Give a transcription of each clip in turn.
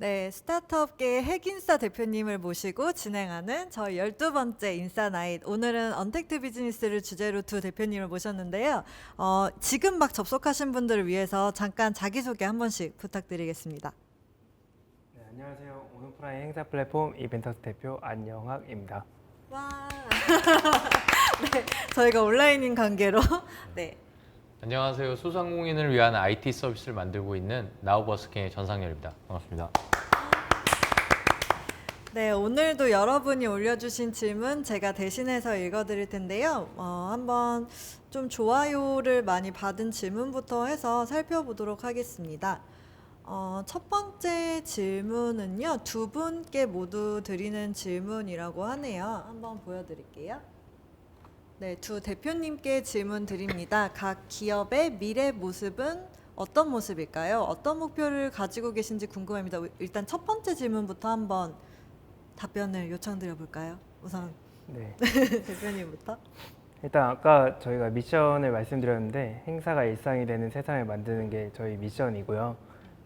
네, 스타트업계의 핵인싸 대표님을 모시고 진행하는 저희 12번째 인싸나잇. 오늘은 언택트 비즈니스를 주제로 두 대표님을 모셨는데요. 지금 막 접속하신 분들을 위해서 잠깐 자기소개 한 번씩 부탁드리겠습니다. 네, 안녕하세요. 온오프라인 행사 플랫폼 이벤터스 대표 안영학입니다. 와. 네, 저희가 온라인인 관계로 네. 안녕하세요. 소상공인을 위한 IT 서비스를 만들고 있는 나우버스킹의 전상열입니다. 반갑습니다. 네, 오늘도 여러분이 올려주신 질문 제가 대신해서 읽어드릴 텐데요. 한번 좀 좋아요를 많이 받은 질문부터 해서 살펴보도록 하겠습니다. 첫 번째 질문은요, 두 분께 모두 드리는 질문이라고 하네요. 한번 보여드릴게요. 네, 두 대표님께 질문 드립니다. 각 기업의 미래 모습은 어떤 모습일까요? 어떤 목표를 가지고 계신지 궁금합니다. 일단 첫 번째 질문부터 한번 답변을 요청드려 볼까요? 우선 네, 대표님부터. 일단 아까 저희가 미션을 말씀드렸는데 행사가 일상이 되는 세상을 만드는 게 저희 미션이고요.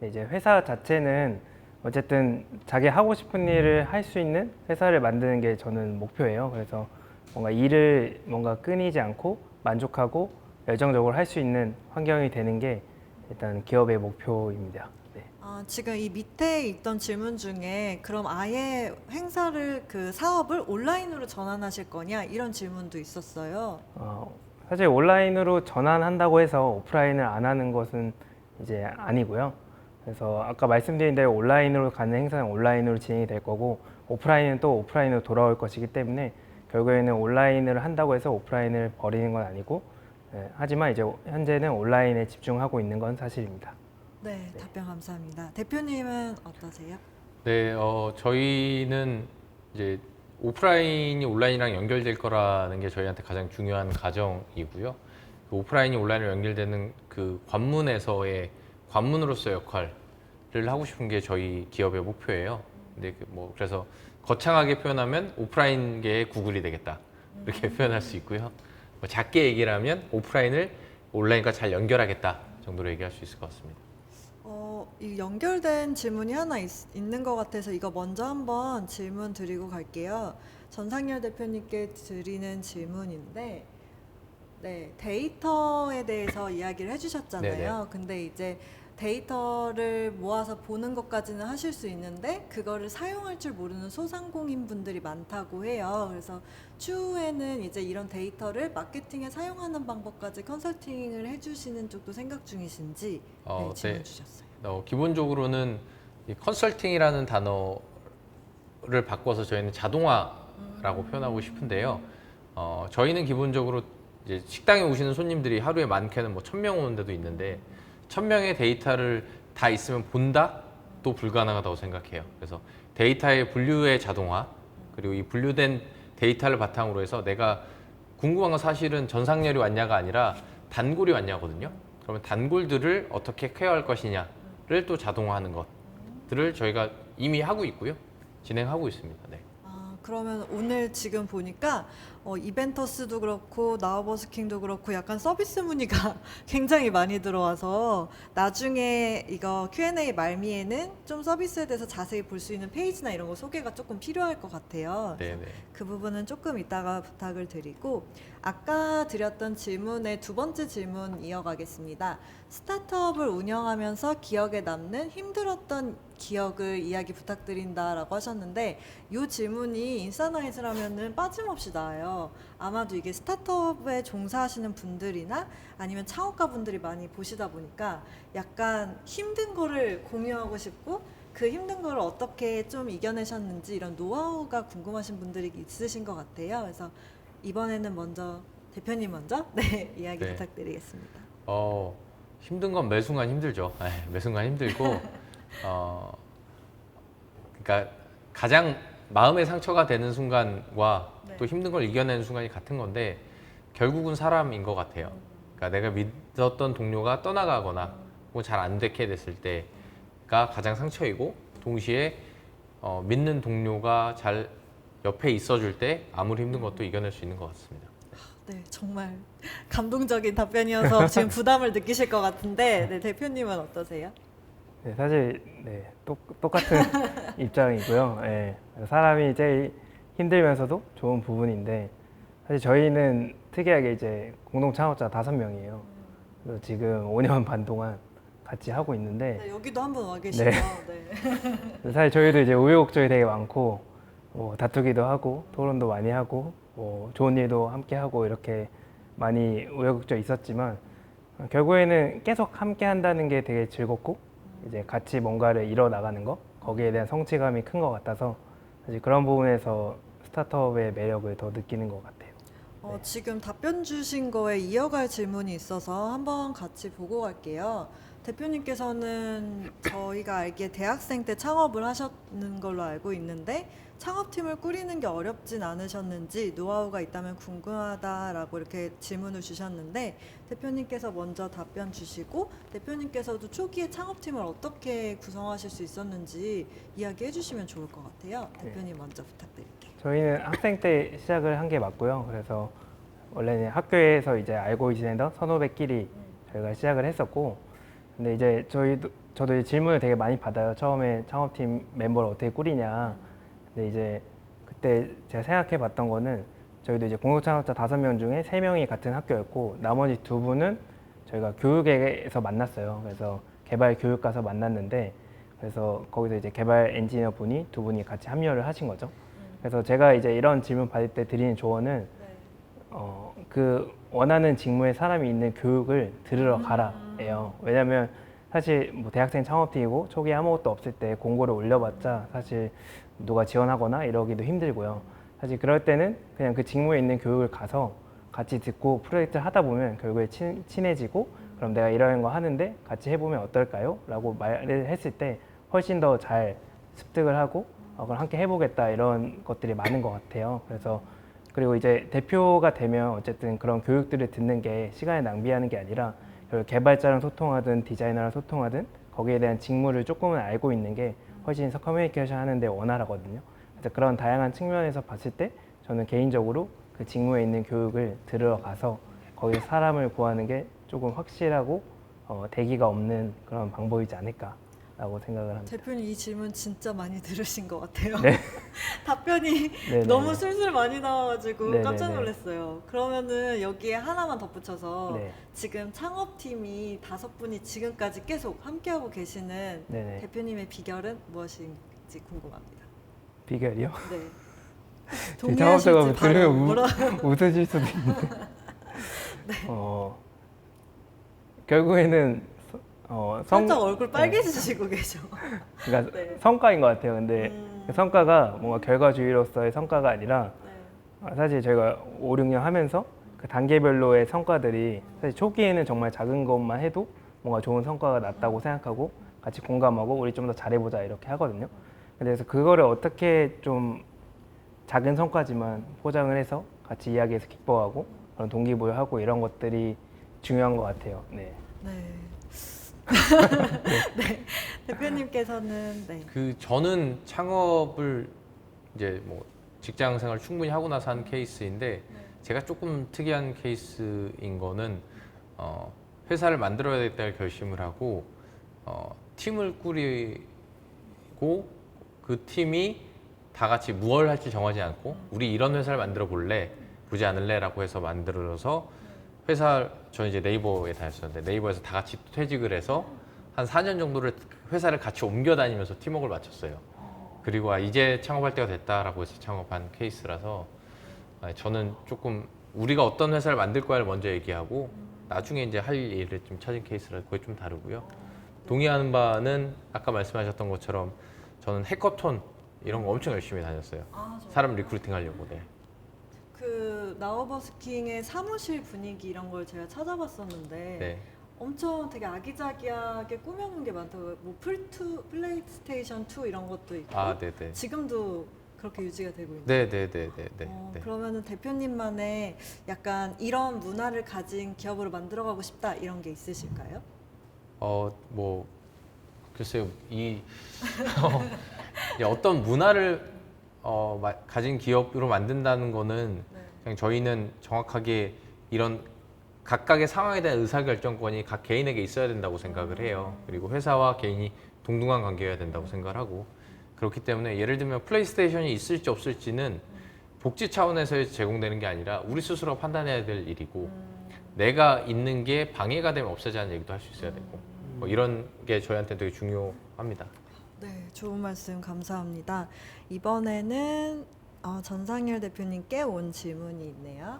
네, 이제 회사 자체는 어쨌든 자기 하고 싶은 일을 할 수 있는 회사를 만드는 게 저는 목표예요. 그래서 뭔가 일을 뭔가 끊이지 않고 만족하고 열정적으로 할 수 있는 환경이 되는 게 일단 기업의 목표입니다. 네. 지금 이 밑에 있던 질문 중에 그럼 아예 행사를 그 사업을 온라인으로 전환하실 거냐 이런 질문도 있었어요. 사실 온라인으로 전환한다고 해서 오프라인을 안 하는 것은 이제 아니고요. 그래서 아까 말씀드린 대로 온라인으로 가는 행사는 온라인으로 진행이 될 거고 오프라인은 또 오프라인으로 돌아올 것이기 때문에 결국에는 온라인을 한다고 해서 오프라인을 버리는 건 아니고 하지만 이제 현재는 온라인에 집중하고 있는 건 사실입니다. 네, 답변 감사합니다. 대표님은 어떠세요? 네, 저희는 이제 오프라인이 온라인이랑 연결될 거라는 게 저희한테 가장 중요한 가정이고요. 그 오프라인이 온라인으로 연결되는 그 관문에서의 관문으로서의 역할을 하고 싶은 게 저희 기업의 목표예요. 근데 그래서 거창하게 표현하면 오프라인계의 구글이 되겠다 이렇게 표현할 수 있고요. 작게 얘기를 하면 오프라인을 온라인과 잘 연결하겠다 정도로 얘기할 수 있을 것 같습니다. 이 연결된 질문이 하나 있는 것 같아서 이거 먼저 한번 질문 드리고 갈게요. 전상열 대표님께 드리는 질문인데, 네, 데이터에 대해서 이야기를 해주셨잖아요. 네네. 근데 이제 데이터를 모아서 보는 것까지는 하실 수 있는데 그거를 사용할 줄 모르는 소상공인 분들이 많다고 해요. 그래서 추후에는 이제 이런 데이터를 마케팅에 사용하는 방법까지 컨설팅을 해주시는 쪽도 생각 중이신지 네, 질문 네. 주셨어요. 기본적으로는 이 컨설팅이라는 단어를 바꿔서 저희는 자동화라고 표현하고 싶은데요. 저희는 기본적으로 이제 식당에 오시는 손님들이 하루에 많게는 1,000명 오는 데도 있는데 1,000명의 데이터를 다 있으면 본다? 또 불가능하다고 생각해요. 그래서 데이터의 분류의 자동화 그리고 이 분류된 데이터를 바탕으로 해서 내가 궁금한 건 사실은 전상열이 왔냐가 아니라 단골이 왔냐거든요. 그러면 단골들을 어떻게 케어할 것이냐를 또 자동화하는 것들을 저희가 이미 하고 있고요. 진행하고 있습니다. 네. 그러면 오늘 지금 보니까 이벤터스도 그렇고 나우버스킹도 그렇고 약간 서비스 문의가 굉장히 많이 들어와서 나중에 이거 Q&A 말미에는 좀 서비스에 대해서 자세히 볼 수 있는 페이지나 이런 거 소개가 조금 필요할 것 같아요. 그래서 네네. 그 부분은 조금 이따가 부탁을 드리고 아까 드렸던 질문의 두 번째 질문 이어가겠습니다. 스타트업을 운영하면서 기억에 남는 힘들었던 기억을 이야기 부탁드린다라고 하셨는데 이 질문이 인사나이즈라면은 빠짐없이 나와요. 아마도 이게 스타트업에 종사하시는 분들이나 아니면 창업가 분들이 많이 보시다 보니까 약간 힘든 거를 공유하고 싶고 그 힘든 거를 어떻게 좀 이겨내셨는지 이런 노하우가 궁금하신 분들이 있으신 것 같아요. 그래서 이번에는 먼저 대표님 먼저 네 이야기 네. 부탁드리겠습니다. 힘든 건 매 순간 힘들죠. 매 순간 힘들고, 그러니까 가장 마음의 상처가 되는 순간과 네. 또 힘든 걸 이겨내는 순간이 같은 건데 결국은 사람인 것 같아요. 그러니까 내가 믿었던 동료가 떠나가거나 혹은 잘 안 되게 됐을 때가 가장 상처이고 동시에 믿는 동료가 잘 옆에 있어줄 때 아무리 힘든 것도 이겨낼 수 있는 것 같습니다. 네, 정말 감동적인 답변이어서 지금 부담을 느끼실 것 같은데 네, 대표님은 어떠세요? 네, 사실 똑같은 입장이고요. 예, 사람이 제일 힘들면서도 좋은 부분인데 사실 저희는 특이하게 이제 공동 창업자 5명이에요. 그래서 지금 5년 반 동안 같이 하고 있는데 네, 여기도 한 분 와 계시네요. 네. 사실 저희도 이제 우여곡절이 되게 많고 뭐 다투기도 하고 토론도 많이 하고 뭐 좋은 일도 함께 하고 이렇게 많이 우여곡절 있었지만 결국에는 계속 함께 한다는 게 되게 즐겁고 이제 같이 뭔가를 이뤄 나가는 거 거기에 대한 성취감이 큰 것 같아서 사실 그런 부분에서 스타트업의 매력을 더 느끼는 것 같아요. 지금 답변 주신 거에 이어갈 질문이 있어서 한번 같이 보고 갈게요. 대표님께서는 저희가 알기에 대학생 때 창업을 하셨는 걸로 알고 있는데 창업팀을 꾸리는 게 어렵진 않으셨는지 노하우가 있다면 궁금하다라고 이렇게 질문을 주셨는데 대표님께서 먼저 답변 주시고 대표님께서도 초기에 창업팀을 어떻게 구성하실 수 있었는지 이야기해 주시면 좋을 것 같아요. 대표님 먼저 부탁드릴게요. 저희는 학생 때 시작을 한 게 맞고요. 그래서 원래는 학교에서 이제 알고 지내던 선후배끼리 저희가 시작을 했었고, 근데 이제 저도 이제 질문을 되게 많이 받아요. 처음에 창업팀 멤버를 어떻게 꾸리냐. 근데 이제 그때 제가 생각해봤던 거는 저희도 이제 공동창업자 5명 중에 3명이 같은 학교였고 나머지 2분은 저희가 교육에서 만났어요. 그래서 개발 교육 가서 만났는데 그래서 거기서 이제 개발 엔지니어 분이 2분이 같이 합류를 하신 거죠. 그래서 제가 이제 이런 질문 받을 때 드리는 조언은 그 원하는 직무에 사람이 있는 교육을 들으러 가라예요. 왜냐면 사실 뭐 대학생 창업팀이고 초기에 아무것도 없을 때 공고를 올려봤자 사실 누가 지원하거나 이러기도 힘들고요. 사실 그럴 때는 그냥 그 직무에 있는 교육을 가서 같이 듣고 프로젝트를 하다 보면 결국에 친해지고 그럼 내가 이런 거 하는데 같이 해보면 어떨까요? 라고 말을 했을 때 훨씬 더 잘 습득을 하고 그럼 함께 해보겠다 이런 것들이 많은 것 같아요. 그래서 그리고 이제 대표가 되면 어쨌든 그런 교육들을 듣는 게 시간을 낭비하는 게 아니라 결국 개발자랑 소통하든 디자이너랑 소통하든 거기에 대한 직무를 조금은 알고 있는 게 훨씬 커뮤니케이션 하는데 원활하거든요. 그래서 그런 다양한 측면에서 봤을 때 저는 개인적으로 그 직무에 있는 교육을 들으러 가서 거기서 사람을 구하는 게 조금 확실하고 대기가 없는 그런 방법이지 않을까라고 생각을 합니다. 대표님 이 질문 진짜 많이 들으신 것 같아요. 네. 답변이 네네네. 너무 술술 많이 나와가지고 네네네. 깜짝 놀랐어요. 그러면은 여기에 하나만 덧붙여서 네. 지금 창업팀이 5분이 지금까지 계속 함께하고 계시는 네네. 대표님의 비결은 무엇인지 궁금합니다. 비결이요? 네. 지금 창업자가 동의하실지 바로 들으면 물어. 웃으실 수도 있는데 결국에는 살짝 얼굴 빨개지시고 계셔. 그러니까 네. 성과인 것 같아요. 근데 그 성과가 뭔가 결과주의로서의 성과가 아니라 네. 사실 저희가 5, 6년 하면서 그 단계별로의 성과들이 사실 초기에는 정말 작은 것만 해도 뭔가 좋은 성과가 났다고 생각하고 같이 공감하고 우리 좀 더 잘해보자 이렇게 하거든요. 그래서 그거를 어떻게 좀 작은 성과지만 포장을 해서 같이 이야기해서 기뻐하고 그런 동기부여하고 이런 것들이 중요한 것 같아요. 네. 네. 네. 대표님께서는 네. 저는 창업을 이제 뭐 직장 생활 충분히 하고 나서 한 케이스인데 제가 조금 특이한 케이스인 거는 회사를 만들어야겠다는 결심을 하고 팀을 꾸리고 그 팀이 다 같이 무엇을 할지 정하지 않고 우리 이런 회사를 만들어 볼래? 보지 않을래?라고 해서 만들어서 저는 이제 네이버에 다녔었는데 네이버에서 다 같이 퇴직을 해서 한 4년 정도를 회사를 같이 옮겨 다니면서 팀워크를 마쳤어요. 그리고 이제 창업할 때가 됐다라고 해서 창업한 케이스라서 저는 조금 우리가 어떤 회사를 만들 거야를 먼저 얘기하고 나중에 이제 할 일을 좀 찾은 케이스라 그게 좀 다르고요. 동의하는 바는 아까 말씀하셨던 것처럼 저는 해커톤 이런 거 엄청 열심히 다녔어요. 사람 리크루팅 하려고. 네. 그 나우버스킹의 사무실 분위기 이런 걸 제가 찾아봤었는데 네. 엄청 되게 아기자기하게 꾸며놓은 게 많다고요. 뭐 플레이스테이션 2 이런 것도 있고 네네. 지금도 그렇게 유지가 되고 있나요? 네네네네네. 그러면은 대표님만의 약간 이런 문화를 가진 기업으로 만들어가고 싶다 이런 게 있으실까요? 뭐 글쎄요 이제 어떤 문화를 가진 기업으로 만든다는 거는 그냥 저희는 정확하게 이런 각각의 상황에 대한 의사결정권이 각 개인에게 있어야 된다고 생각을 해요. 그리고 회사와 개인이 동등한 관계여야 된다고 생각을 하고 그렇기 때문에 예를 들면 플레이스테이션이 있을지 없을지는 복지 차원에서 제공되는 게 아니라 우리 스스로 판단해야 될 일이고 내가 있는 게 방해가 되면 없애자는 얘기도 할 수 있어야 되고 뭐 이런 게 저희한테 되게 중요합니다. 네, 좋은 말씀 감사합니다. 이번에는 전상일 대표님께 온 질문이 있네요.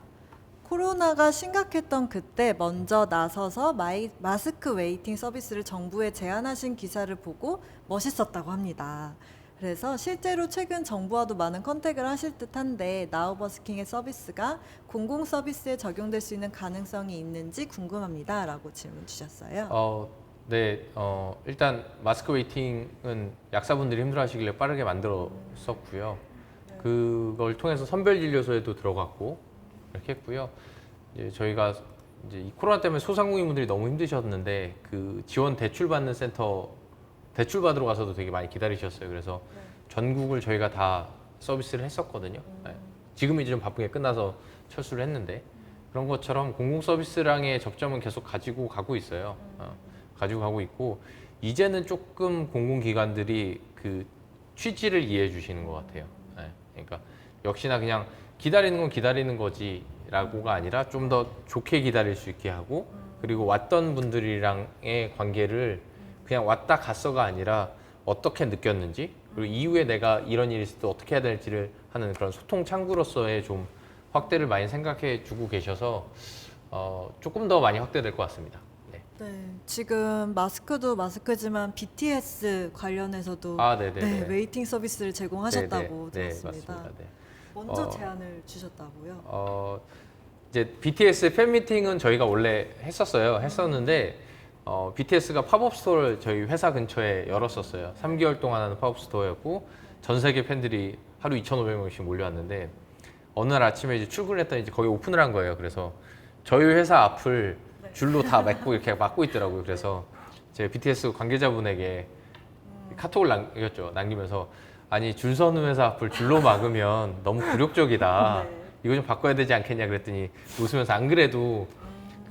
코로나가 심각했던 그때 먼저 나서서 마스크 웨이팅 서비스를 정부에 제안하신 기사를 보고 멋있었다고 합니다. 그래서 실제로 최근 정부와도 많은 컨택을 하실 듯한데 나우버스킹의 서비스가 공공 서비스에 적용될 수 있는 가능성이 있는지 궁금합니다. 라고 질문 주셨어요. 네, 일단 마스크 웨이팅은 약사분들이 힘들어하시길래 빠르게 만들었었고요. 그걸 통해서 선별진료소에도 들어갔고 이렇게 했고요. 이제 저희가 이제 이 코로나 때문에 소상공인분들이 너무 힘드셨는데 그 지원 대출 받는 센터 대출 받으러 가서도 되게 많이 기다리셨어요. 그래서 전국을 저희가 다 서비스를 했었거든요. 네. 지금 이제 좀 바쁘게 끝나서 철수를 했는데 그런 것처럼 공공 서비스랑의 접점은 계속 가지고 가고 있어요. 가지고 가고 있고 이제는 조금 공공기관들이 그 취지를 이해해 주시는 것 같아요. 네. 그러니까 역시나 그냥 기다리는 건 기다리는 거지라고가 아니라 좀 더 좋게 기다릴 수 있게 하고 그리고 왔던 분들이랑의 관계를 그냥 왔다 갔어가 아니라 어떻게 느꼈는지 그리고 이후에 내가 이런 일이 있을 때 어떻게 해야 될지를 하는 그런 소통 창구로서의 좀 확대를 많이 생각해 주고 계셔서 조금 더 많이 확대될 것 같습니다. 네. 네, 지금 마스크도 마스크지만 BTS 관련해서도 네네네. 네, 웨이팅 서비스를 제공하셨다고 네네. 들었습니다. 네, 맞습니다. 네. 먼저 제안을 주셨다고요? 이제 BTS 팬미팅은 저희가 원래 했었는데 BTS가 팝업 스토어를 저희 회사 근처에 열었었어요. 3개월 동안 하는 팝업 스토어였고 전 세계 팬들이 하루 2,500명씩 몰려왔는데 어느 날 아침에 이제 출근했더니 이제 거기 오픈을 한 거예요. 그래서 저희 회사 앞을 줄로 다 막고 이렇게 막고 있더라고요. 그래서 제가 BTS 관계자분에게 카톡을 남기면서 아니 줄 서는 회사 앞을 줄로 막으면 너무 굴욕적이다. 네. 이거 좀 바꿔야 되지 않겠냐 그랬더니 웃으면서 안 그래도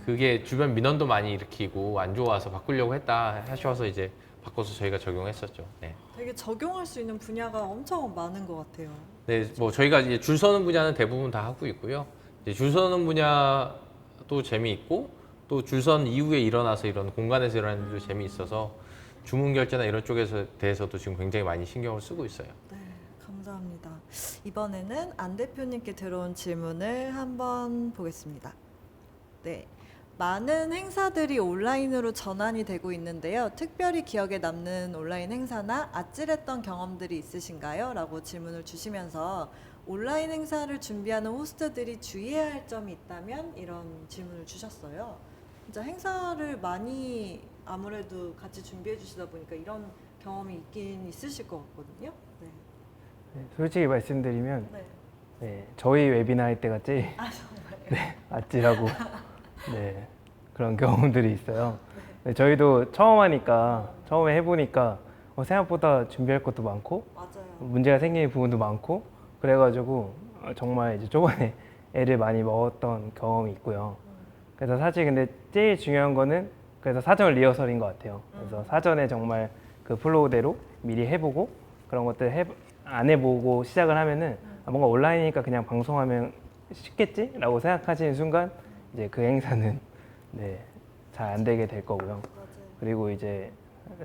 그게 주변 민원도 많이 일으키고 안 좋아서 바꾸려고 했다 하셔서 이제 바꿔서 저희가 적용했었죠. 네. 되게 적용할 수 있는 분야가 엄청 많은 것 같아요. 네, 뭐 저희가 이제 줄 서는 분야는 대부분 다 하고 있고요. 이제 줄 서는 분야도 재미있고 또 줄 선 이후에 일어나서 이런 공간에서 일어나는 일도 재미있어서 주문 결제나 이런 쪽에서 대해서도 지금 굉장히 많이 신경을 쓰고 있어요. 네, 감사합니다. 이번에는 안 대표님께 들어온 질문을 한번 보겠습니다. 네. 많은 행사들이 온라인으로 전환이 되고 있는데요. 특별히 기억에 남는 온라인 행사나 아찔했던 경험들이 있으신가요? 라고 질문을 주시면서 온라인 행사를 준비하는 호스트들이 주의해야 할 점이 있다면 이런 질문을 주셨어요. 진짜 행사를 많이 아무래도 같이 준비해 주시다 보니까 이런 경험이 있긴 있으실 것 같거든요. 네. 네, 솔직히 말씀드리면 네. 네, 저희 웨비나 할 때가 제일 정말요? 네, 아찔하고 네, 그런 경험들이 있어요. 네, 저희도 처음에 해보니까 생각보다 준비할 것도 많고 맞아요. 문제가 생기는 부분도 많고 그래가지고 정말 이제 초반에 애를 많이 먹었던 경험이 있고요. 그래서 사실 근데 제일 중요한 거는 그래서 사전 리허설인 것 같아요. 그래서 사전에 정말 그 플로우대로 미리 해보고 그런 것들 안 해보고 시작을 하면은 뭔가 온라인이니까 그냥 방송하면 쉽겠지라고 생각하시는 순간 이제 그 행사는 네, 잘 안 되게 될 거고요. 맞아요. 그리고 이제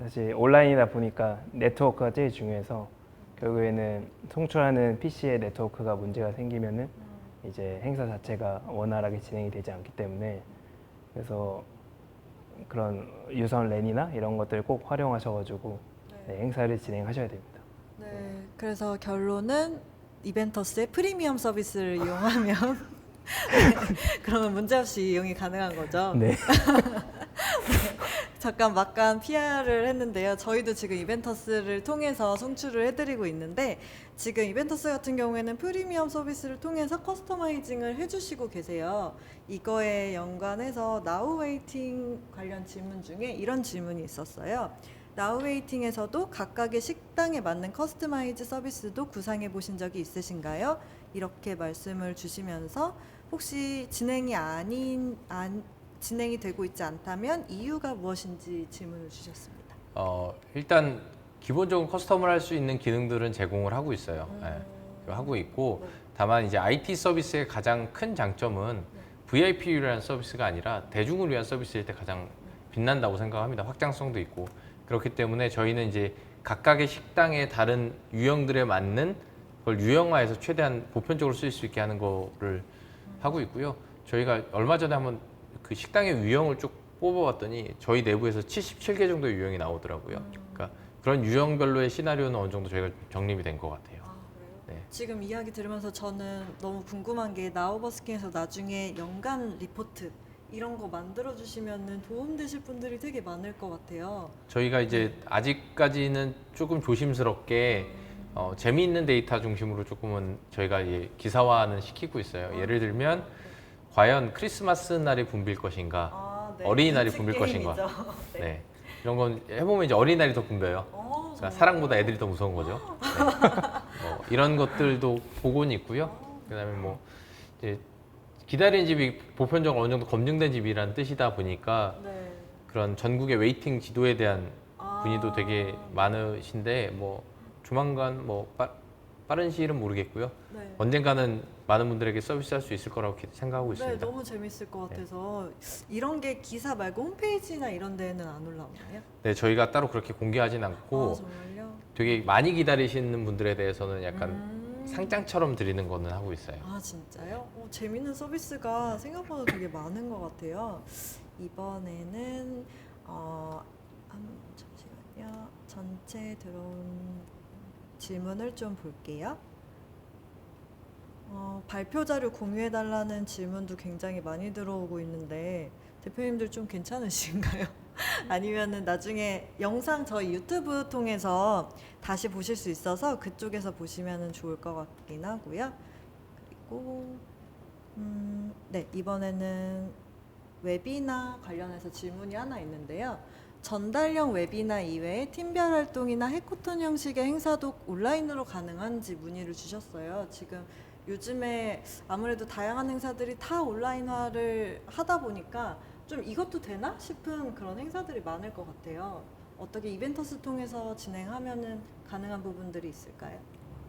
사실 온라인이다 보니까 네트워크가 제일 중요해서 결국에는 송출하는 PC의 네트워크가 문제가 생기면은 이제 행사 자체가 원활하게 진행이 되지 않기 때문에 그래서 그런 유선 랜이나 이런 것들 꼭 활용하셔가지고 네, 행사를 진행하셔야 됩니다. 네, 그래서 결론은 이벤터스의 프리미엄 서비스를 이용하면 그러면 문제없이 이용이 가능한 거죠. 네. 잠깐 막간 PR을 했는데요. 저희도 지금 이벤터스를 통해서 송출을 해드리고 있는데 지금 이벤터스 같은 경우에는 프리미엄 서비스를 통해서 커스터마이징을 해주시고 계세요. 이거에 연관해서 나우웨이팅 관련 질문 중에 이런 질문이 있었어요. 나우웨이팅에서도 각각의 식당에 맞는 커스터마이즈 서비스도 구상해 보신 적이 있으신가요? 이렇게 말씀을 주시면서 혹시 진행이 되고 있지 않다면 이유가 무엇인지 질문을 주셨습니다. 일단 기본적으로 커스텀을 할 수 있는 기능들은 제공을 하고 있어요. 예, 하고 있고 네. 다만 이제 IT 서비스의 가장 큰 장점은 VIP를 위한 서비스가 아니라 대중을 위한 서비스일 때 가장 빛난다고 생각합니다. 확장성도 있고 그렇기 때문에 저희는 이제 각각의 식당의 다른 유형들에 맞는 그걸 유형화해서 최대한 보편적으로 쓰일 수 있게 하는 거를 하고 있고요. 저희가 얼마 전에 한번 그 식당의 유형을 쭉 뽑아봤더니 저희 내부에서 77개 정도의 유형이 나오더라고요. 그러니까 그런 유형별로의 시나리오는 어느 정도 저희가 정립이 된 것 같아요. 아, 그래요? 네. 지금 이야기 들으면서 저는 너무 궁금한 게 나우버스킹에서 나중에 연간 리포트 이런 거 만들어 주시면은 도움 되실 분들이 되게 많을 것 같아요. 저희가 이제 아직까지는 조금 조심스럽게 재미있는 데이터 중심으로 조금은 저희가 기사화는 시키고 있어요. 예를 들면 과연 크리스마스 날이 붐빌 것인가, 아, 네. 어린이날이 뮤직 붐빌 것인가. 게임이죠. 네. 네. 이런 건 해보면 이제 어린이날이 더 붐벼요. 그러니까 정말요? 사랑보다 애들이 더 무서운 거죠. 네. 이런 것들도 보고는 있고요. 그다음에 뭐 이제 기다리는 집이 보편적으로 어느 정도 검증된 집이라는 뜻이다 보니까 네. 그런 전국의 웨이팅 지도에 대한 아. 문의도 되게 많으신데 뭐 조만간 뭐 빠른 시일은 모르겠고요. 네. 언젠가는 많은 분들에게 서비스할 수 있을 거라고 생각하고 네, 있습니다. 너무 재밌을 것 같아서 이런 게 기사 말고 홈페이지나 이런 데는 안 올라오나요? 네, 저희가 따로 그렇게 공개하진 않고 아, 정말요? 되게 많이 기다리시는 분들에 대해서는 약간 음. 상장처럼 드리는 거는 하고 있어요. 아, 진짜요? 재밌는 서비스가 생각보다 되게 많은 것 같아요. 이번에는 잠시만요. 전체 들어온 질문을 좀 볼게요. 발표 자료 공유해달라는 질문도 굉장히 많이 들어오고 있는데 대표님들 좀 괜찮으신가요? 아니면은 나중에 영상 저희 유튜브 통해서 다시 보실 수 있어서 그쪽에서 보시면은 좋을 것 같긴 하고요. 그리고 네, 이번에는 웨비나 관련해서 질문이 하나 있는데요. 전달형 웨비나 이외에 팀별 활동이나 해코톤 형식의 행사도 온라인으로 가능한지 문의를 주셨어요. 지금 요즘에 아무래도 다양한 행사들이 다 온라인화를 하다 보니까 좀 이것도 되나 싶은 그런 행사들이 많을 것 같아요. 어떻게 이벤터스 통해서 진행하면은 가능한 부분들이 있을까요?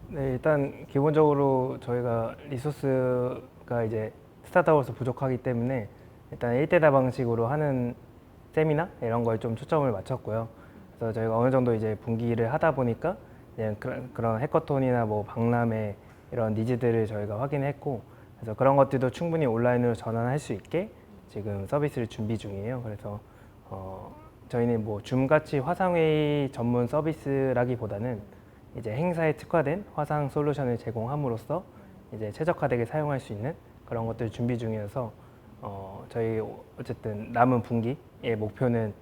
네, 일단 기본적으로 저희가 리소스가 이제 스타트업으로서 부족하기 때문에 일단 1대1 방식으로 하는 세미나 이런 걸 좀 초점을 맞췄고요. 그래서 저희가 어느 정도 이제 분기를 하다 보니까 이제 그런 해커톤이나 뭐 박람회 이런 니즈들을 저희가 확인했고, 그래서 그런 것들도 충분히 온라인으로 전환할 수 있게 지금 서비스를 준비 중이에요. 그래서 저희는 뭐 줌같이 화상회의 전문 서비스라기보다는 이제 행사에 특화된 화상 솔루션을 제공함으로써 이제 최적화되게 사용할 수 있는 그런 것들 준비 중이어서 저희 어쨌든 남은 분기의 목표는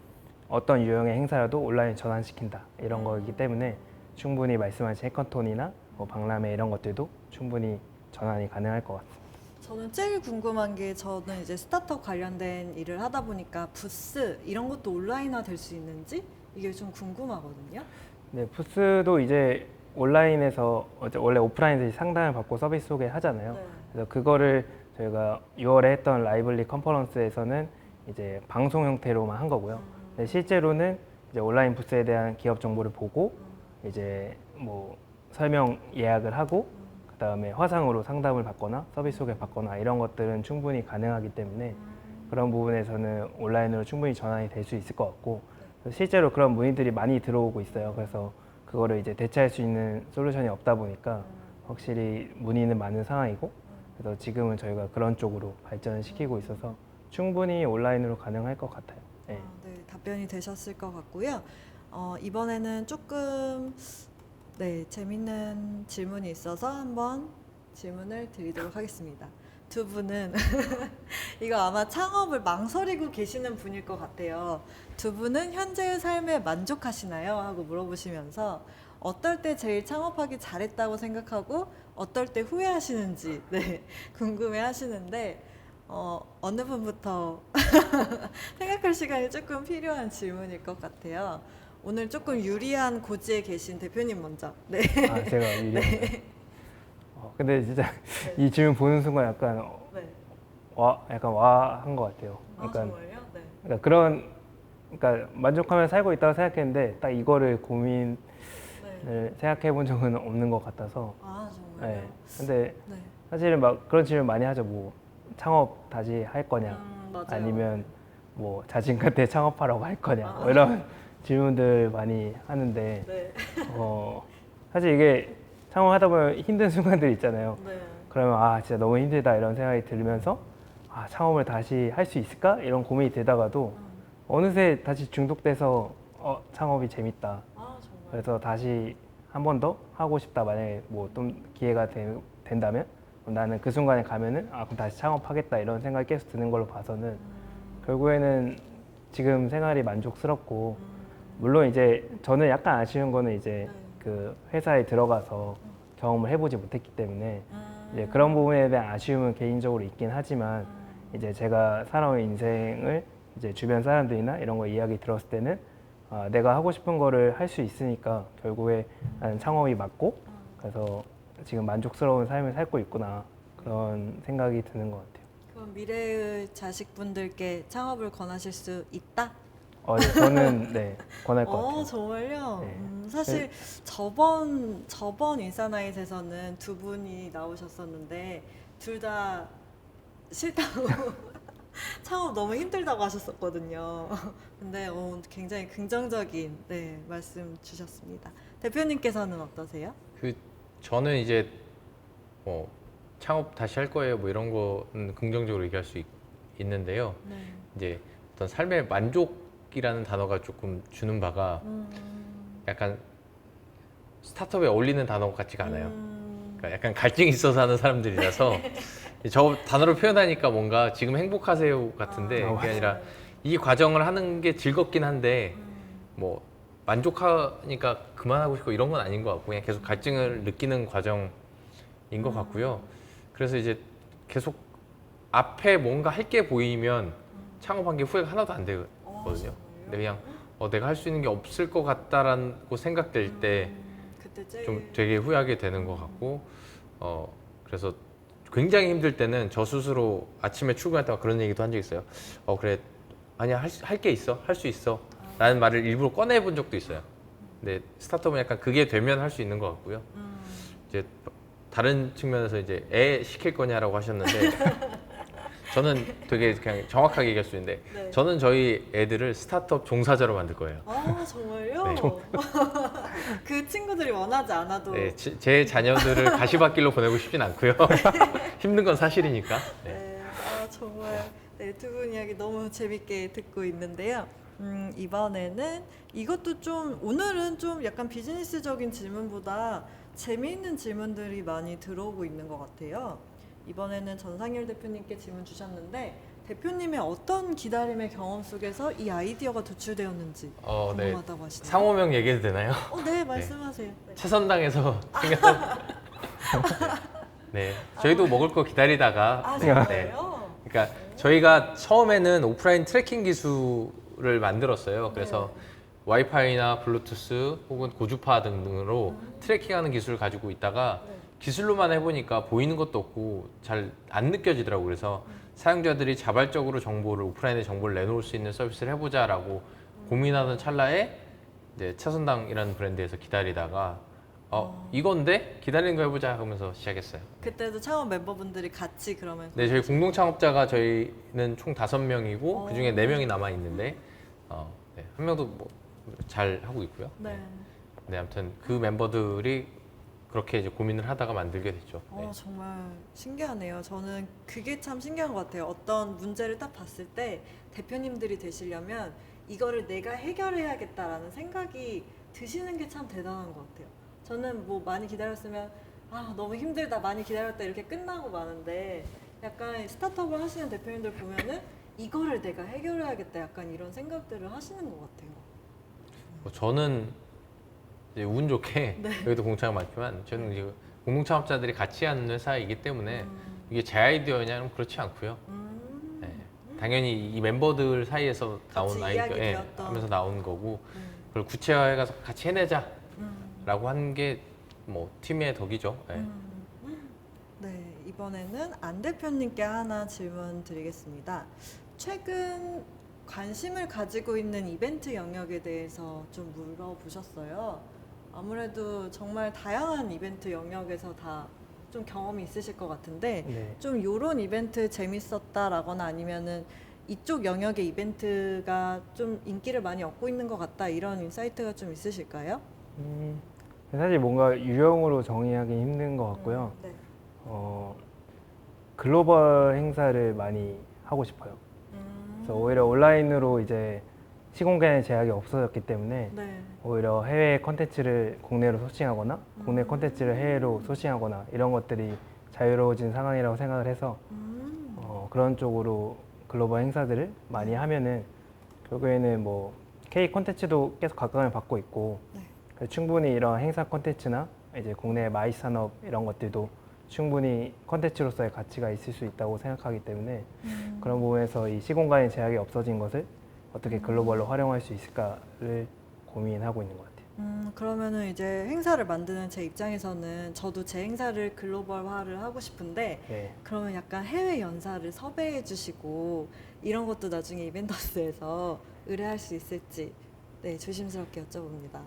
어떤 유형의 행사라도 온라인 전환시킨다 이런 거이기 때문에 충분히 말씀하신 해커톤이나 뭐 박람회 이런 것들도 충분히 전환이 가능할 것 같습니다. 저는 제일 궁금한 게 저는 이제 스타트업 관련된 일을 하다 보니까 부스 이런 것도 온라인화 될 수 있는지 이게 좀 궁금하거든요. 네, 부스도 이제 온라인에서 원래 오프라인에서 상담을 받고 서비스 소개하잖아요. 네. 그래서 그거를 저희가 6월에 했던 라이블리 컨퍼런스에서는 이제 방송 형태로만 한 거고요. 근데 실제로는 이제 온라인 부스에 대한 기업 정보를 보고 이제 뭐 설명 예약을 하고 그다음에 화상으로 상담을 받거나 서비스 소개 받거나 이런 것들은 충분히 가능하기 때문에 그런 부분에서는 온라인으로 충분히 전환이 될 수 있을 것 같고, 실제로 그런 문의들이 많이 들어오고 있어요. 그래서 그거를 이제 대체할 수 있는 솔루션이 없다 보니까 확실히 문의는 많은 상황이고, 그래서 지금은 저희가 그런 쪽으로 발전을 시키고 있어서 충분히 온라인으로 가능할 것 같아요. 네. 네, 답변이 되셨을 것 같고요. 이번에는 조금 재밌는 질문이 있어서 한번 질문을 드리도록 하겠습니다. 두 분은 이거 아마 창업을 망설이고 계시는 분일 것 같아요. 두 분은 현재의 삶에 만족하시나요? 하고 물어보시면서 어떨 때 제일 창업하기 잘했다고 생각하고 어떨 때 후회하시는지 궁금해 하시는데 어느 분부터 생각할 시간이 조금 필요한 질문일 것 같아요. 오늘 조금 유리한 고지에 계신 대표님 먼저. 네. 아, 제가 유리한가요? 근데 진짜 이 질문 보는 순간 약간 네. 약간 와한 것 같아요. 아, 약간 정말요? 네. 그러니까 그런 그러니까 만족하며 살고 있다고 생각했는데 딱 이거를 고민을 네. 생각해 본 적은 없는 것 같아서. 아 정말요? 네. 근데 네. 사실은 막 그런 질문 많이 하죠. 뭐 창업 다시 할 거냐, 맞아요. 아니면 뭐 자신한테 창업하라고 할 거냐, 아. 뭐 이런 질문들 많이 하는데 네. 사실 이게 창업하다 보면 힘든 순간들 있잖아요. 네. 그러면 아 진짜 너무 힘들다 이런 생각이 들면서 아 창업을 다시 할 수 있을까 이런 고민이 들다가도 어느새 다시 중독돼서 창업이 재밌다. 아 정말. 그래서 다시 한 번 더 하고 싶다. 만약에 뭐 좀 기회가 된다면 나는 그 순간에 가면은 아 그럼 다시 창업하겠다 이런 생각이 계속 드는 걸로 봐서는 결국에는 지금 생활이 만족스럽고 물론 이제 저는 약간 아쉬운 거는 이제 네. 그 회사에 들어가서 경험을 해보지 못했기 때문에 이제 그런 부분에 대한 아쉬움은 개인적으로 있긴 하지만 이제 제가 살아온 인생을 이제 주변 사람들이나 이런 거 이야기 들었을 때는 내가 하고 싶은 거를 할 수 있으니까 결국에 나는 창업이 맞고 그래서 지금 만족스러운 삶을 살고 있구나 그런 생각이 드는 것 같아요. 그럼 미래의 자식분들께 창업을 권하실 수 있다? 네, 저는 네, 권할 것 같아요. 정말요? 네. 사실 저번 인사나잇에서는 두 분이 나오셨었는데 둘 다 싫다고 창업 너무 힘들다고 하셨었거든요. 근데 굉장히 긍정적인 네, 말씀 주셨습니다. 대표님께서는 어떠세요? 그 저는 이제 뭐 창업 다시 할 거예요 뭐 이런 거는 긍정적으로 얘기할 수 있는데요. 네. 이제 어떤 삶의 만족이라는 단어가 조금 주는 바가 약간 스타트업에 어울리는 단어 같지가 않아요. 그러니까 약간 갈증이 있어서 하는 사람들이라서 저 단어로 표현하니까 뭔가 지금 행복하세요 같은데 그게 아니라 이 과정을 하는 게 즐겁긴 한데 뭐 만족하니까 그만하고 싶고 이런 건 아닌 것 같고 그냥 계속 갈증을 느끼는 과정인 것 같고요. 그래서 이제 계속 앞에 뭔가 할 게 보이면 창업한 게 후회가 하나도 안 되거든요. 근데 그냥 내가 할 수 있는 게 없을 것 같다라고 생각될 때 그때 좀 되게 후회하게 되는 것 같고 그래서 굉장히 힘들 때는 저 스스로 아침에 출근할 때마다 그런 얘기도 한 적 있어요. 그래 아니야 할 게 있어 할 수 있어 라는 말을 일부러 꺼내본 적도 있어요. 근데 스타트업은 약간 그게 되면 할 수 있는 것 같고요. 이제 다른 측면에서 이제 애 시킬 거냐라고 하셨는데 저는 되게 그냥 정확하게 얘기할 수 있는데 네. 저는 저희 애들을 스타트업 종사자로 만들 거예요. 정말요? 네. 그 친구들이 원하지 않아도 네, 제 자녀들을 가시밭길로 보내고 싶진 않고요. 힘든 건 사실이니까. 네. 네, 정말 네, 두 분 이야기 너무 재밌게 듣고 있는데요. 이번에는 이것도 좀 오늘은 좀 약간 비즈니스적인 질문보다 재미있는 질문들이 많이 들어오고 있는 것 같아요. 이번에는 전상일 대표님께 질문 주셨는데 대표님의 어떤 기다림의 경험 속에서 이 아이디어가 도출되었는지 네. 궁금하다고 하시네요. 상호명 얘기해도 되나요? 네, 말씀하세요. 네. 최선당에서 생겼던. 네, 저희도 먹을 거 기다리다가. 네, 네. 정말요? 그러니까 저희가 처음에는 오프라인 트래킹 기술을 만들었어요. 그래서 와이파이나 블루투스 혹은 고주파 등으로 트래킹하는 기술을 가지고 있다가 기술로만 해보니까 보이는 것도 없고 잘 안 느껴지더라고요. 그래서 사용자들이 자발적으로 정보를 오프라인에 정보를 내놓을 수 있는 서비스를 해보자라고 고민하던 찰나에 이제 차선당이라는 브랜드에서 기다리다가 이건데 기다리는 거 해보자 하면서 시작했어요. 그때도 창업 member분들이 같이 그러면 네, 저희 공동 창업자가 저희는 총 5명이고 그 중에 4명이 남아 있는데 네, 한 명도 뭐 잘 하고 있고요. 네. 네, 아무튼 그 멤버들이 그렇게 이제 고민을 하다가 만들게 됐죠. 네. 정말 신기하네요. 저는 그게 참 신기한 것 같아요. 어떤 문제를 딱 봤을 때 대표님들이 되시려면 이거를 내가 해결해야겠다라는 생각이 드시는 게 참 대단한 것 같아요. 저는 뭐 많이 기다렸으면 너무 힘들다 많이 기다렸다 이렇게 끝나고 마는데 약간 스타트업을 하시는 대표님들 보면은 이거를 내가 해결해야겠다 약간 이런 생각들을 하시는 것 같아요. 저는 이제 운 좋게 네. 여기도 공창업 많지만 저는 이제 공동 창업자들이 같이 하는 회사이기 때문에 이게 제 아이디어냐는 그렇지 않고요. 네, 당연히 이 멤버들 사이에서 나온 같이 이야기 아이디어 되었던. 하면서 나온 거고 그걸 구체화해가서 같이 해내자라고 한 게 뭐 팀의 덕이죠. 네. 네, 이번에는 안 대표님께 하나 질문 드리겠습니다. 최근 관심을 가지고 있는 이벤트 영역에 대해서 좀 물어보셨어요. 아무래도 정말 다양한 이벤트 영역에서 다 좀 경험이 있으실 것 같은데 네. 좀 요런 이벤트 재밌었다라거나 아니면은 이쪽 영역의 이벤트가 좀 인기를 많이 얻고 있는 것 같다 이런 인사이트가 좀 있으실까요? 사실 뭔가 유형으로 정의하기 힘든 것 같고요. 네. 글로벌 행사를 많이 하고 싶어요. 그래서 오히려 온라인으로 이제 시공간의 제약이 없어졌기 때문에 네. 오히려 해외 콘텐츠를 국내로 소싱하거나 국내 콘텐츠를 해외로 소싱하거나 이런 것들이 자유로워진 상황이라고 생각을 해서 그런 쪽으로 글로벌 행사들을 많이 하면은 결국에는 뭐 K 콘텐츠도 계속 각광을 받고 있고 네. 그래서 충분히 이런 행사 콘텐츠나 이제 국내 마이 산업 이런 것들도 충분히 콘텐츠로서의 가치가 있을 수 있다고 생각하기 때문에 그런 부분에서 이 시공간의 제약이 없어진 것을 어떻게 글로벌로 활용할 수 있을까를 고민하고 있는 것 같아요. 그러면은 이제 행사를 만드는 제 입장에서는 저도 제 행사를 글로벌화를 하고 싶은데 네. 그러면 약간 해외 연사를 섭외해 주시고 이런 것도 나중에 이벤터스에서 의뢰할 수 있을지 네, 조심스럽게 여쭤봅니다.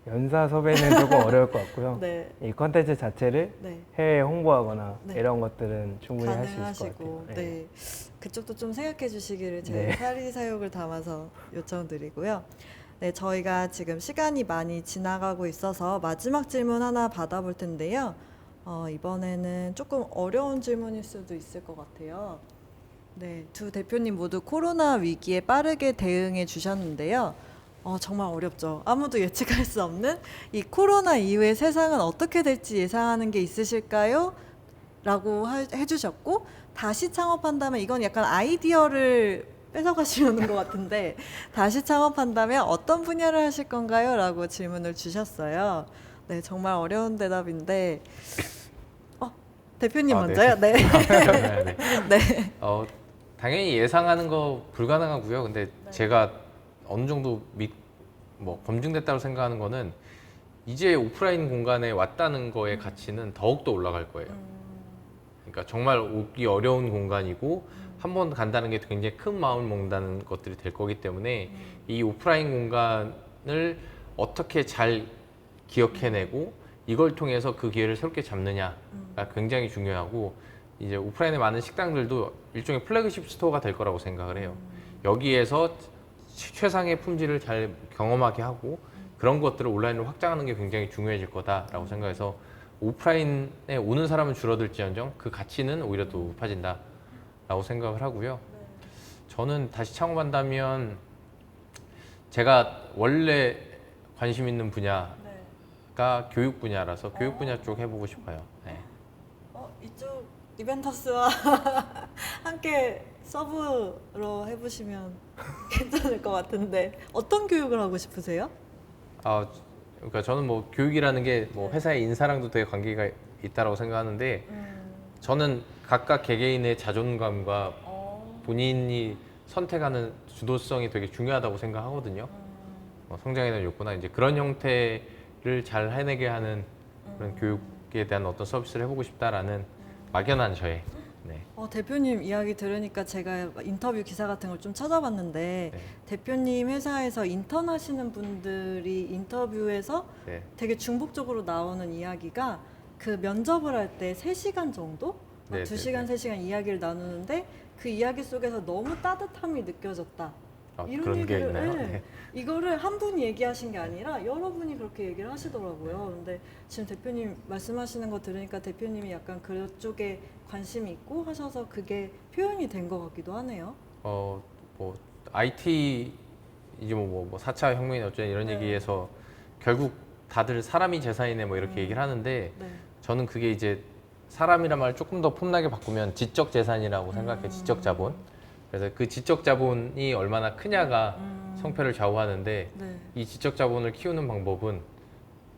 연사 섭외는 조금 어려울 것 같고요. 네. 이 컨텐츠 자체를 네. 해외에 홍보하거나 네. 이런 것들은 충분히 할 수 있을 것 가능하시고 같아요. 네. 그쪽도 좀 생각해 주시기를 제 네. 사리사욕을 담아서 요청드리고요. 네, 저희가 지금 시간이 많이 지나가고 있어서 마지막 질문 하나 받아볼 텐데요. 이번에는 조금 어려운 질문일 수도 있을 것 같아요. 네, 두 대표님 모두 코로나 위기에 빠르게 대응해 주셨는데요. 정말 어렵죠. 아무도 예측할 수 없는 이 코로나 이후의 세상은 어떻게 될지 예상하는 게 있으실까요? 라고 해주셨고 다시 창업한다면 이건 약간 아이디어를 뺏어가시는 것 같은데 다시 창업한다면 어떤 분야를 하실 건가요? 라고 질문을 주셨어요. 네, 정말 어려운 대답인데 대표님 아, 네. 먼저요? 네. 네, 네. 네. 당연히 예상하는 거 불가능하고요. 근데 제가 어느 정도 검증됐다고 생각하는 거는 이제 오프라인 공간에 왔다는 거의 가치는 더욱더 올라갈 거예요. 그러니까 정말 오기 어려운 공간이고 한 번 간다는 게 굉장히 큰 마음을 먹는다는 것들이 될 거기 때문에 이 오프라인 공간을 어떻게 잘 기억해내고 이걸 통해서 그 기회를 새롭게 잡느냐가 굉장히 중요하고 이제 오프라인의 많은 식당들도 일종의 플래그십 스토어가 될 거라고 생각을 해요. 여기에서 최상의 품질을 잘 경험하게 하고 그런 것들을 온라인으로 확장하는 게 굉장히 중요해질 거다라고 생각해서 오프라인에 오는 사람은 줄어들지언정 그 가치는 오히려 더 높아진다라고 생각을 하고요. 저는 다시 창업한다면 제가 원래 관심 있는 분야가 교육 분야라서 교육 분야 쪽 해보고 싶어요. 네. 이쪽 이벤터스와 함께 서브로 해보시면 괜찮을 것 같은데 어떤 교육을 하고 싶으세요? 그러니까 저는 뭐 교육이라는 게 뭐 회사의 인사랑도 되게 관계가 있다라고 생각하는데 저는 각각 개개인의 자존감과 본인이 선택하는 주도성이 되게 중요하다고 생각하거든요. 성장에 대한 욕구나 이제 그런 형태를 잘 해내게 하는 그런 교육에 대한 어떤 서비스를 해보고 싶다라는 막연한 저의 네. 대표님 이야기 들으니까 제가 인터뷰 기사 같은 걸 좀 찾아봤는데 네. 대표님 회사에서 인턴 하시는 분들이 인터뷰에서 네. 되게 중복적으로 나오는 이야기가 그 면접을 할 때 3시간 정도? 네, 2시간, 네. 3시간 이야기를 나누는데 그 이야기 속에서 너무 따뜻함이 느껴졌다. 이런 그런 게 얘기를 있나요? 네. 네. 이거를 한 분이 얘기하신 게 아니라 여러분이 그렇게 얘기를 하시더라고요. 근데 지금 대표님 말씀하시는 거 들으니까 대표님이 약간 그쪽에 관심이 있고 하셔서 그게 표현이 된 것 같기도 하네요. 뭐 IT 이제 뭐 4차 혁명이나 어쩌냐 이런 네. 얘기에서 결국 다들 사람이 재산이네 뭐 이렇게 얘기를 하는데 네. 저는 그게 이제 사람이란 말을 조금 더 폼나게 바꾸면 지적 재산이라고 생각해요. 지적 자본. 그래서 그 지적 자본이 얼마나 크냐가 성패를 좌우하는데 네. 이 지적 자본을 키우는 방법은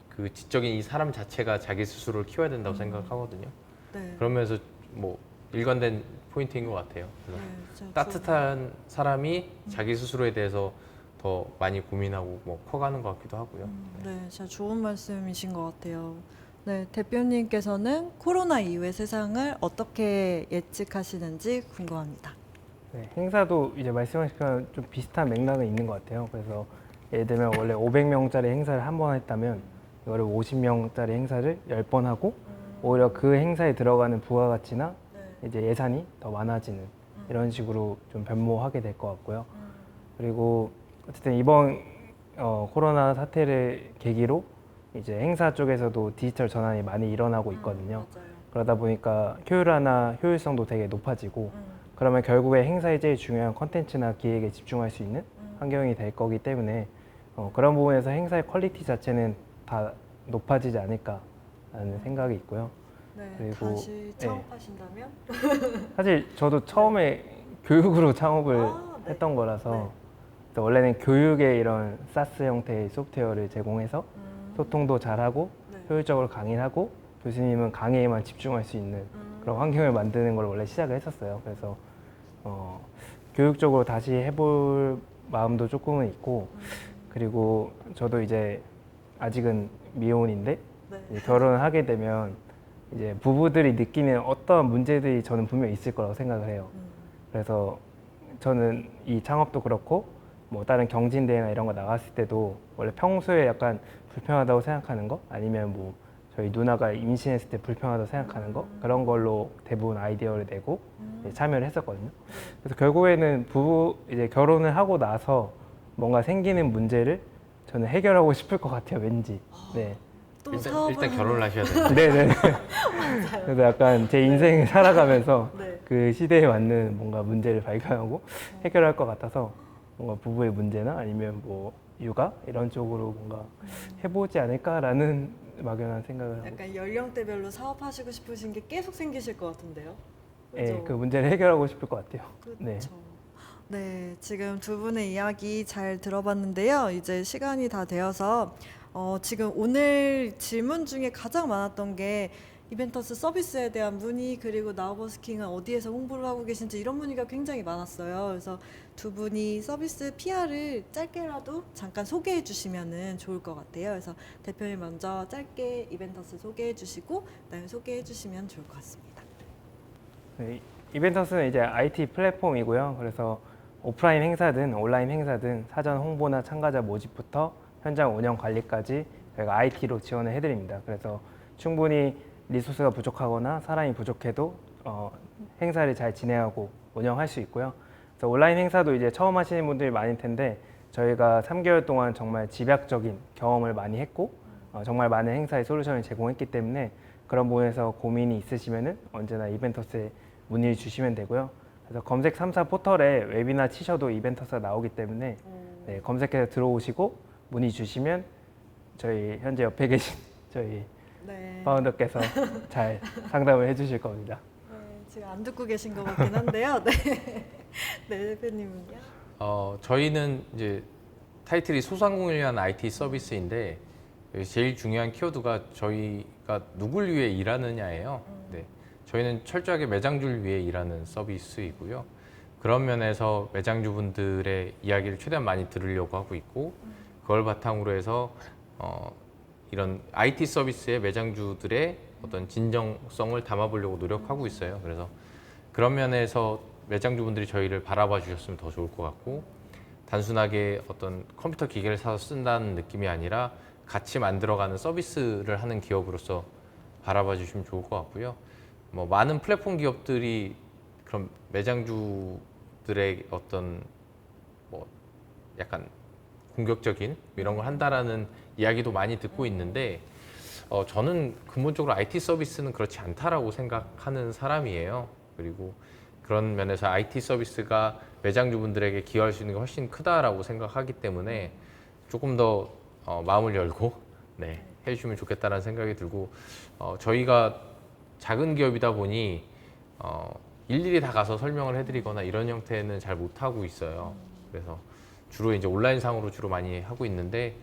그 지적인 이 사람 자체가 자기 스스로를 키워야 된다고 생각하거든요. 네. 그러면서 뭐 일관된 포인트인 것 같아요. 그래서 네, 진짜 따뜻한 사람이 자기 스스로에 대해서 더 많이 고민하고 뭐 커가는 것 같기도 하고요. 네, 진짜 좋은 말씀이신 것 같아요. 네, 대표님께서는 코로나 이후의 세상을 어떻게 예측하시는지 궁금합니다. 네, 행사도 이제 말씀하신 것처럼 좀 비슷한 맥락은 있는 것 같아요. 그래서 예를 들면 원래 500명짜리 행사를 한 번 했다면 이거를 50명짜리 행사를 10번 하고 오히려 그 행사에 들어가는 부가가치나 네. 이제 예산이 더 많아지는 이런 식으로 좀 변모하게 될 것 같고요. 그리고 어쨌든 이번 코로나 사태를 계기로 이제 행사 쪽에서도 디지털 전환이 많이 일어나고 있거든요. 맞아요. 그러다 보니까 효율화나 효율성도 되게 높아지고 그러면 결국에 행사의 제일 중요한 컨텐츠나 기획에 집중할 수 있는 환경이 될 거기 때문에 그런 부분에서 행사의 퀄리티 자체는 다 높아지지 않을까라는 생각이 있고요. 네, 그리고, 다시 창업하신다면? 사실 저도 처음에 교육으로 창업을 네. 했던 거라서 원래는 교육의 이런 사스 형태의 소프트웨어를 제공해서 소통도 잘하고 네. 효율적으로 강의를 하고 교수님은 강의에만 집중할 수 있는 그런 환경을 만드는 걸 원래 시작을 했었어요. 그래서 교육적으로 다시 해볼 마음도 조금은 있고 그리고 저도 이제 아직은 미혼인데 네. 이제 결혼을 하게 되면 이제 부부들이 느끼는 어떤 문제들이 저는 분명 있을 거라고 생각을 해요. 그래서 저는 이 창업도 그렇고 뭐 다른 경진대회나 이런 거 나갔을 때도 원래 평소에 약간 불편하다고 생각하는 거 아니면 뭐 저희 누나가 임신했을 때 불편하다고 생각하는 거 그런 걸로 대부분 아이디어를 내고 이제 참여를 했었거든요. 그래서 결국에는 부부 이제 결혼을 하고 나서 뭔가 생기는 문제를 저는 해결하고 싶을 것 같아요, 왠지. 네. 또 사업을 일단 결혼을 하셔야 돼요. 네네. 그래서 약간 제 인생을 살아가면서 네. 그 시대에 맞는 뭔가 문제를 발견하고 해결할 것 같아서 뭔가 부부의 문제나 아니면 뭐 육아 이런 쪽으로 뭔가 해보지 않을까라는 막연한 생각을 하고 약간 연령대별로 사업하시고 싶으신 게 계속 생기실 것 같은데요. 네, 그죠? 그 문제를 해결하고 싶을 것 같아요. 네. 그렇죠. 네, 지금 두 분의 이야기 잘 들어봤는데요. 이제 시간이 다 되어서 지금 오늘 질문 중에 가장 많았던 게 이벤터스 서비스에 대한 문의 그리고 나우버스킹은 어디에서 홍보를 하고 계신지 이런 문의가 굉장히 많았어요. 그래서 두 분이 서비스 PR을 짧게라도 잠깐 소개해 주시면 좋을 것 같아요. 그래서 대표님 먼저 짧게 이벤터스 소개해 주시고 그다음에 소개해 주시면 좋을 것 같습니다. 네, 이벤터스는 이제 IT 플랫폼이고요. 그래서 오프라인 행사든 온라인 행사든 사전 홍보나 참가자 모집부터 현장 운영 관리까지 저희가 IT로 지원을 해드립니다. 그래서 충분히 리소스가 부족하거나 사람이 부족해도 행사를 잘 진행하고 운영할 수 있고요. 그래서 온라인 행사도 이제 처음 하시는 분들이 많을 텐데 저희가 3개월 동안 정말 집약적인 경험을 많이 했고 정말 많은 행사의 솔루션을 제공했기 때문에 그런 부분에서 고민이 있으시면은 언제나 이벤터스에 문의를 주시면 되고요. 그래서 검색 3사 포털에 웹이나 치셔도 이벤터스가 나오기 때문에 네, 검색해서 들어오시고 문의 주시면 저희 현재 옆에 계신 저희 네. 파운더께서 잘 상담을 해주실 겁니다. 네, 지금 안 듣고 계신 것 같긴 한데요. 네, 네 대표님은요? 저희는 이제 타이틀이 소상공인을 위한 IT 서비스인데 제일 중요한 키워드가 저희가 누굴 위해 일하느냐예요. 네, 저희는 철저하게 매장주를 위해 일하는 서비스이고요. 그런 면에서 매장주분들의 이야기를 최대한 많이 들으려고 하고 있고 그걸 바탕으로 해서 이런 IT 서비스의 매장주들의 어떤 진정성을 담아보려고 노력하고 있어요. 그래서 그런 면에서 매장주분들이 저희를 바라봐 주셨으면 더 좋을 것 같고 단순하게 어떤 컴퓨터 기계를 사서 쓴다는 느낌이 아니라 같이 만들어가는 서비스를 하는 기업으로서 바라봐 주시면 좋을 것 같고요. 뭐 많은 플랫폼 기업들이 그런 매장주들의 어떤 뭐 약간 공격적인 이런 걸 한다라는 이야기도 많이 듣고 있는데 저는 근본적으로 IT 서비스는 그렇지 않다라고 생각하는 사람이에요. 그리고 그런 면에서 IT 서비스가 매장주분들에게 기여할 수 있는 게 훨씬 크다라고 생각하기 때문에 조금 더 마음을 열고 네, 해주시면 좋겠다는 생각이 들고 저희가 작은 기업이다 보니 일일이 다 가서 설명을 해드리거나 이런 형태는 잘 못하고 있어요. 그래서 주로 이제 온라인 상으로 주로 많이 하고 있는데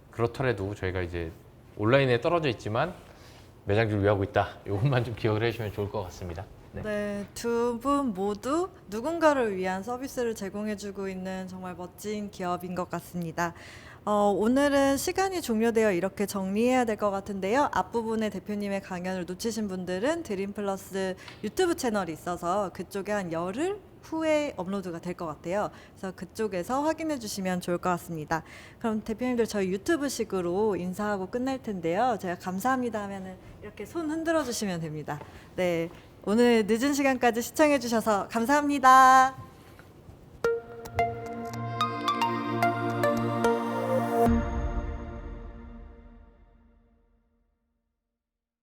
그렇더라도 저희가 이제 온라인에 떨어져 있지만 매장주를 위하고 있다. 이것만 좀 기억을 해주시면 좋을 것 같습니다. 네. 네, 두 분 모두 누군가를 위한 서비스를 제공해주고 있는 정말 멋진 기업인 것 같습니다. 오늘은 시간이 종료되어 이렇게 정리해야 될 것 같은데요. 앞부분에 대표님의 강연을 놓치신 분들은 드림플러스 유튜브 채널이 있어서 그쪽에 한 열흘 후에 업로드가 될 것 같아요. 그래서 그쪽에서 확인해 주시면 좋을 것 같습니다. 그럼 대표님들 저희 유튜브식으로 인사하고 끝낼 텐데요. 제가 감사합니다 하면은 이렇게 손 흔들어 주시면 됩니다. 네, 오늘 늦은 시간까지 시청해 주셔서 감사합니다.